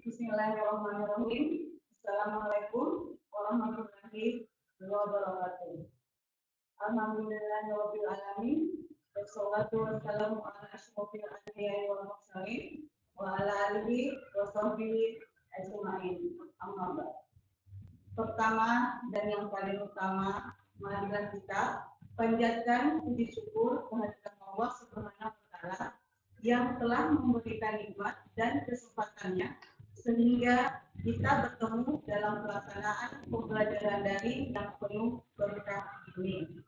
Bismillahirrahmanirrahim. Assalamualaikum warahmatullahi wabarakatuh. Alhamdulillahirabbil alamin. Wassalatu wassalamu ala asyrofil anbiya'i wal mursalin wa ala alihi wa sahbihi ajmain. Amma ba'd. Pertama dan yang paling utama, marilah kita panjatkan puji syukur kehadirat Allah Subhanahu wa taala yang telah memberikan nikmat dan kesempatannya sehingga kita bertemu dalam pelaksanaan pembelajaran daring yang penuh berkah ini.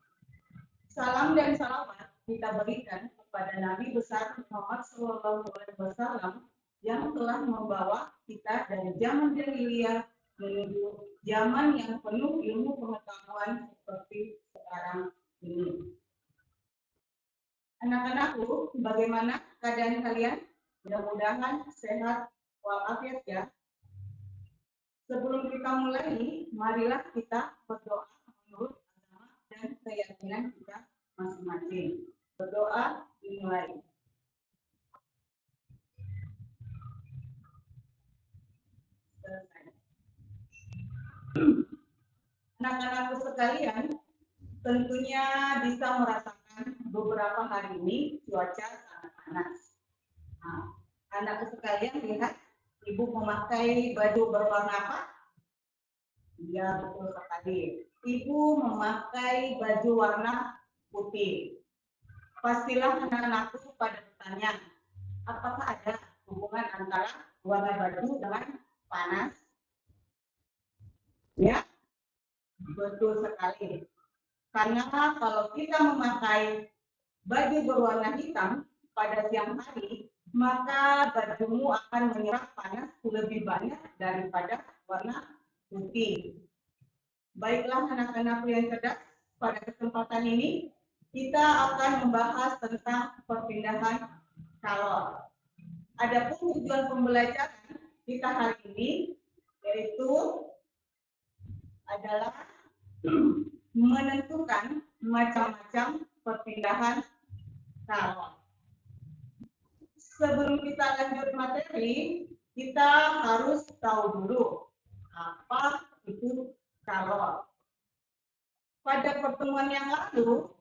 Salam dan salawat kita berikan kepada Nabi besar Muhammad SAW yang telah membawa kita dari zaman jahiliyah menuju zaman yang penuh ilmu pengetahuan seperti sekarang ini. Anak-anakku, bagaimana keadaan kalian? Mudah-mudahan sehat walafiat ya. Sebelum kita mulai, marilah kita berdoa menurut agama dan keyakinan kita masing-masing. Berdoa dimulai. Anak-anakku sekalian, tentunya bisa merasakan beberapa hari ini cuaca sangat panas. Nah, anakku sekalian lihat ibu memakai baju berwarna apa? Ya, betul sekali. Ibu memakai baju warna putih. Pastilah anak-anakku pada bertanya, apakah ada hubungan antara warna baju dengan panas? Ya, betul sekali. Karena kalau kita memakai baju berwarna hitam pada siang hari, maka bajumu akan menyerap panas lebih banyak daripada warna putih. Baiklah anak-anakku yang cerdas, pada kesempatan ini kita akan membahas tentang perpindahan kalor. Adapun tujuan pembelajaran kita hari ini yaitu adalah menentukan macam-macam perpindahan kalor. Sebelum kita lanjut materi, kita harus tahu dulu apa itu kalor. Pada pertemuan yang lalu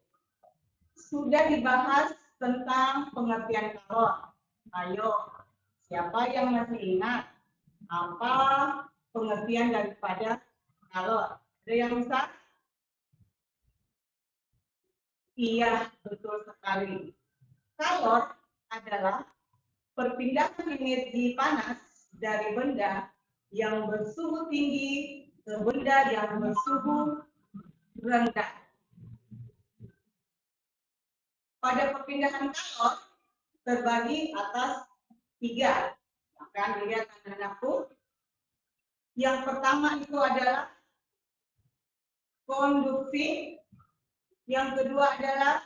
sudah dibahas tentang pengertian kalor. Ayo, siapa yang masih ingat apa pengertian daripada kalor? Ada yang bisa? Iya, betul sekali. Kalor adalah perpindahan energi panas dari benda yang bersuhu tinggi ke benda yang bersuhu rendah. Pada perpindahan kalor terbagi atas 3. Akan dilihat anak-anakku. Yang pertama itu adalah konduksi, yang kedua adalah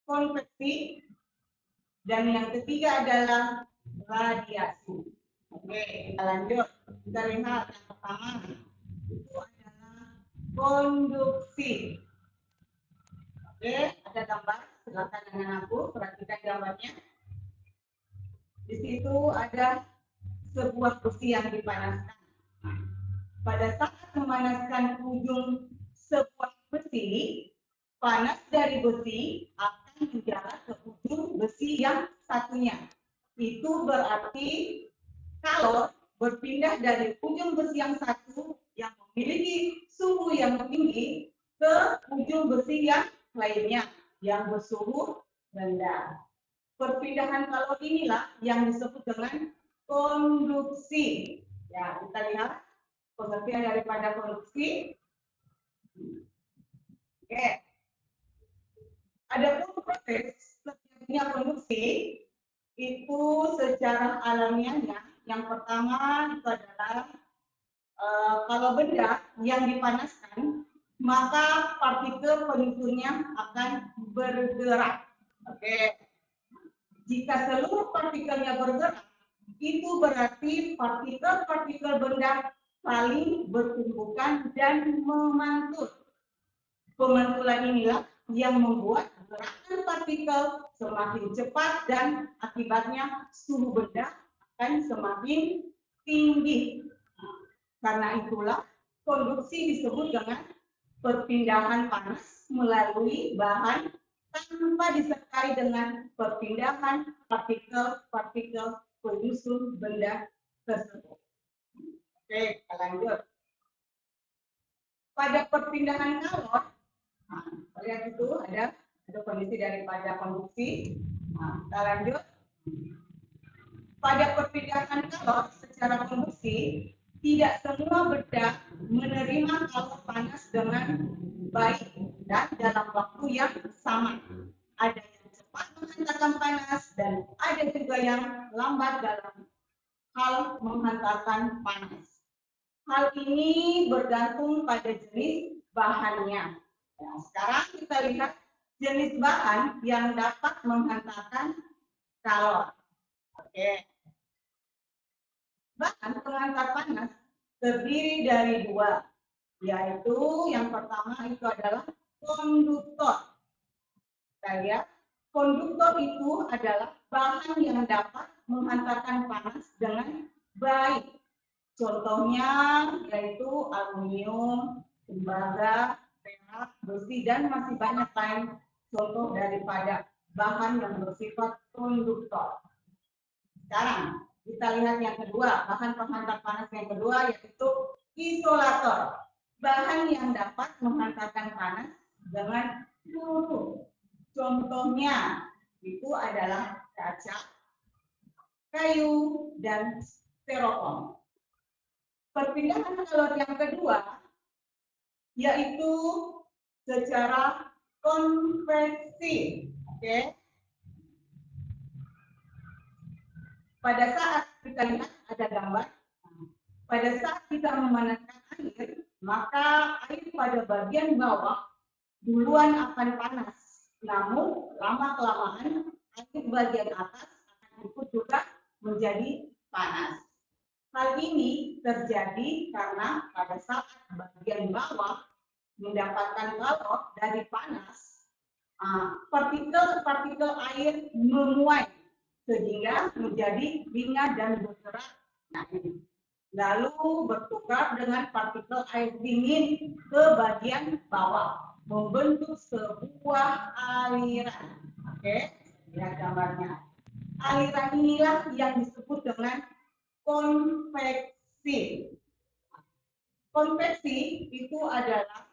konveksi, dan yang ketiga adalah radiasi. Oke, kita lanjut. Kita lihat yang pertama itu adalah konduksi. Oke, ada gambar. Silakan dengan aku perhatikan gambarnya. Di situ ada sebuah besi yang dipanaskan. Pada saat memanaskan ujung sebuah besi, panas dari besi akan menjalar ke ujung besi yang satunya. Itu berarti kalor berpindah dari ujung besi yang satu yang memiliki suhu yang tinggi ke ujung besi yang lainnya yang bersuhu rendah. Perpindahan kalor inilah yang disebut dengan konduksi. Ya, kita lihat pengertian daripada konduksi. Oke. Adapun proses terjadinya konduksi itu secara alamiahnya yang pertama itu adalah kalau benda yang dipanaskan maka partikel penyusunnya akan bergerak. Oke. Jika seluruh partikelnya bergerak, itu berarti partikel-partikel benda saling bertumbukan dan memantul. Pemantulan inilah yang membuat gerakan partikel semakin cepat dan akibatnya suhu benda akan semakin tinggi. Karena itulah konduksi disebut dengan perpindahan panas melalui bahan tanpa disertai dengan perpindahan partikel-partikel penyusun benda tersebut. Oke, kita lanjut. Pada perpindahan kalor, lihat itu ada kondisi daripada konduksi. Kita lanjut. Pada perpindahan kalor secara konduksi, tidak semua benda menerima kalor panas dengan baik dan dalam waktu yang sama. Ada yang cepat menghantarkan panas dan ada juga yang lambat dalam hal menghantarkan panas. Hal ini bergantung pada jenis bahannya. Nah, sekarang kita lihat jenis bahan yang dapat menghantarkan kalor. Oke. Bahan penghantar panas terdiri dari dua, yaitu yang pertama itu adalah konduktor. Kita lihat, konduktor itu adalah bahan yang dapat menghantarkan panas dengan baik. Contohnya yaitu aluminium, tembaga, perak, besi, dan masih banyak lain contoh daripada bahan yang bersifat konduktor. Sekarang kita lihat yang kedua, bahan penghantar panas yang kedua yaitu isolator. Bahan yang dapat menghantarkan panas dengan peluru. Contohnya itu adalah kaca, kayu, dan styrofoam. Perpindahan kalor yang kedua yaitu secara konveksi. Oke. Pada saat kita lihat ada gambar, pada saat kita memanaskan air, maka air pada bagian bawah duluan akan panas. Namun lama-kelamaan air bagian atas akan ikut juga menjadi panas. Hal ini terjadi karena pada saat bagian bawah mendapatkan kalor dari panas, partikel-partikel air menguap sehingga menjadi ringan dan bergerak naik. Lalu bertukar dengan partikel air dingin ke bagian bawah, membentuk sebuah aliran. Oke, lihat gambarnya. Aliran inilah yang disebut dengan konveksi. Konveksi itu adalah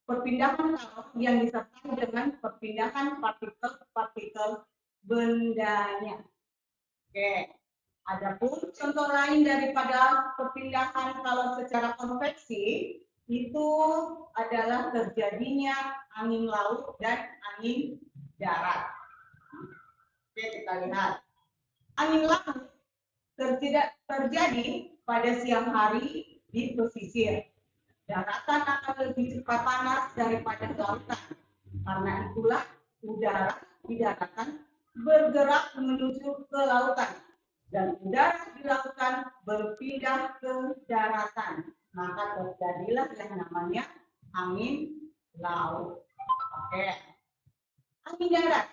perpindahan kalor yang disertai dengan perpindahan partikel-partikel bendanya. Oke, adapun contoh lain daripada perpindahan kalor secara konveksi itu adalah terjadinya angin laut dan angin darat. Oke, kita lihat. Angin laut terjadi pada siang hari di pesisir. Daratan akan lebih cepat panas daripada lautan. Karena itulah udara di daratan bergerak menuju ke lautan dan udara di lautan berpindah ke daratan. Maka terjadilah yang namanya angin laut. Oke. Angin darat.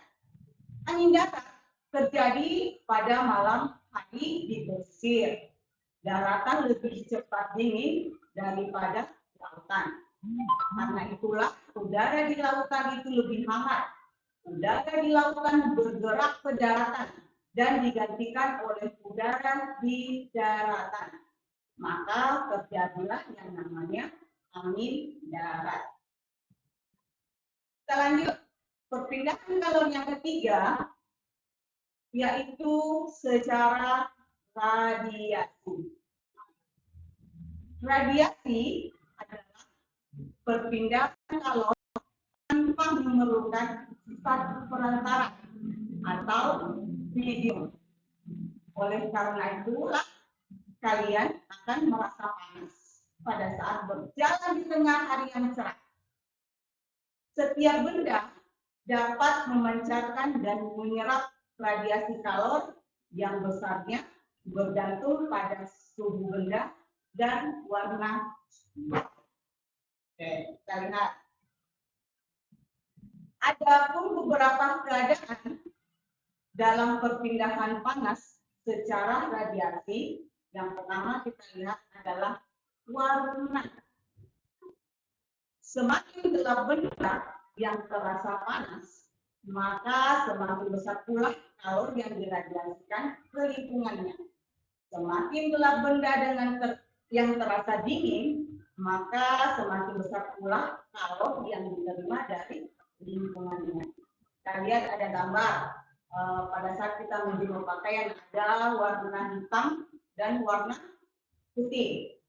Angin darat terjadi pada malam hari di pesisir. Daratan lebih cepat dingin daripada lautan. Karena itulah udara di lautan itu lebih hangat. Udara di lautan bergerak ke daratan dan digantikan oleh udara di daratan. Maka terjadilah yang namanya angin darat. Kita lanjut. Perpindahan kalor yang ketiga yaitu secara radiasi. Radiasi adalah perpindahan kalor tanpa memerlukan sifat perantara atau medium. Oleh karena itulah kalian akan merasa panas pada saat berjalan di tengah hari yang cerah. Setiap benda dapat memancarkan dan menyerap radiasi kalor yang besarnya bergantung pada suhu benda dan warna. Oke, kita lihat. Ada pun beberapa keadaan dalam perpindahan panas secara radiasi. Yang pertama kita lihat adalah warna. Semakin gelap benda yang terasa panas, maka semakin besar pula kalori yang diradiasikan ke lingkungannya. Semakin gelap benda yang terasa dingin, maka semakin besar pula kalori yang diterima dari lingkungannya. Kita lihat ada gambar pada saat kita menjemur pakaian ada warna hitam dan warna putih.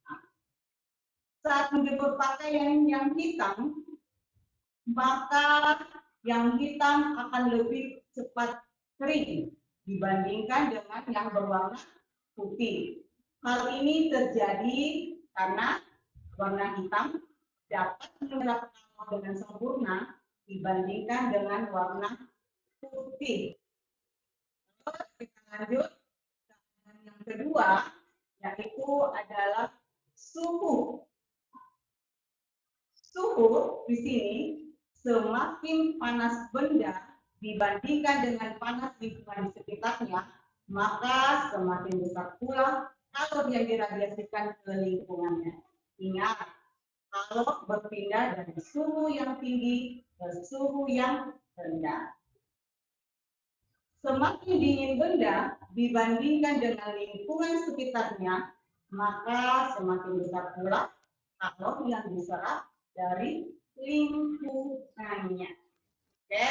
Saat menjemur pakaian yang hitam, maka yang hitam akan lebih cepat kering dibandingkan dengan yang berwarna putih. Hal ini terjadi karena warna hitam dapat menyerap kalori dengan sempurna dibandingkan dengan warna putih. Terus kita lanjut. Yang kedua, yaitu adalah suhu. Suhu di sini semakin panas benda dibandingkan dengan panas lingkungan di sekitarnya, maka semakin besar pula kalori yang diradiasikan ke lingkungannya. Ingat, kalau berpindah dari suhu yang tinggi ke suhu yang rendah. Semakin dingin benda dibandingkan dengan lingkungan sekitarnya, maka semakin besar pula kalori yang diserap dari lingkungannya. Oke,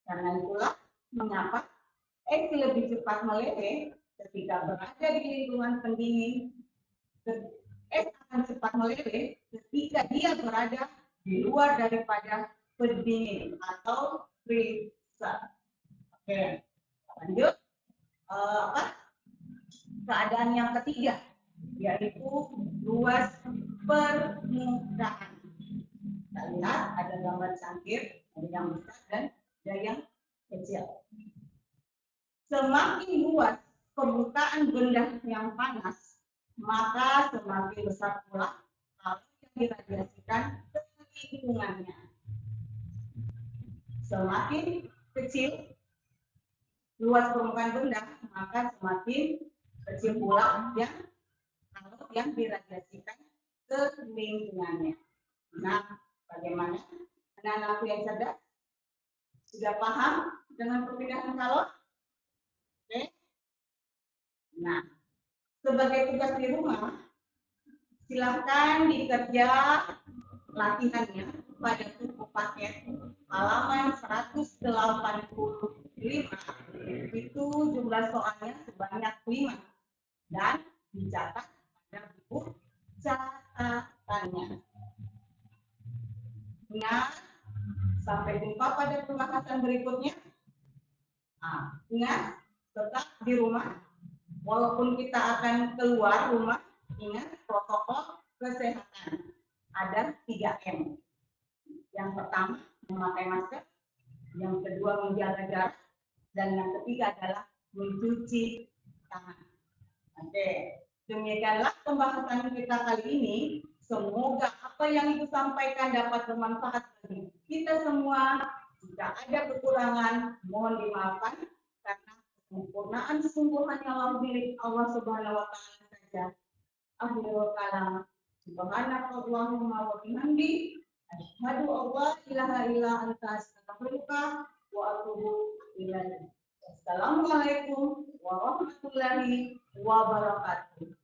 karena itulah mengapa es lebih cepat meleleh ketika berada di lingkungan pendingin. Es akan cepat meleleh ketika dia berada di luar daripada pendingin atau freezer. Oke, lanjut. Keadaan yang ketiga yaitu luas permukaan. Kita lihat ada gambar cangkir, ada yang besar dan ada yang kecil. Semakin luas permukaan benda yang panas, maka semakin besar pula kalori yang diradiasikan ke lingkungannya. Semakin kecil luas permukaan benda, maka semakin kecil pula kalori yang diradiasikan ke lingkungannya. Nah, bagaimana anak-anakku yang cerdas? Sudah paham dengan perpindahan kalori? Oke. Nah, sebagai tugas di rumah, silakan dikerja latihannya pada buku paket halaman 185. Itu jumlah soalnya sebanyak 5 dan dicatat pada buku catatannya. Ingat, sampai jumpa pada pembahasan berikutnya. Ingat, tetap di rumah. Walaupun kita akan keluar rumah, ingat protokol kesehatan. Ada 3M. Yang pertama, memakai masker. Yang kedua, menjaga jarak. Dan yang ketiga adalah mencuci tangan. Oke, demikianlah pembahasan kita kali ini. Semoga apa yang Ibu sampaikan dapat bermanfaat bagi kita semua. Jika ada kekurangan, mohon dimaafkan karena kesempurnaan hanya milik Allah Subhanahu wa taala saja. Akhirul kalam. Subhanakallahumma wa bihamdi asyhadu an la ilaha illa anta astaghfiruka wa atubu ilaik. Assalamualaikum warahmatullahi wabarakatuh.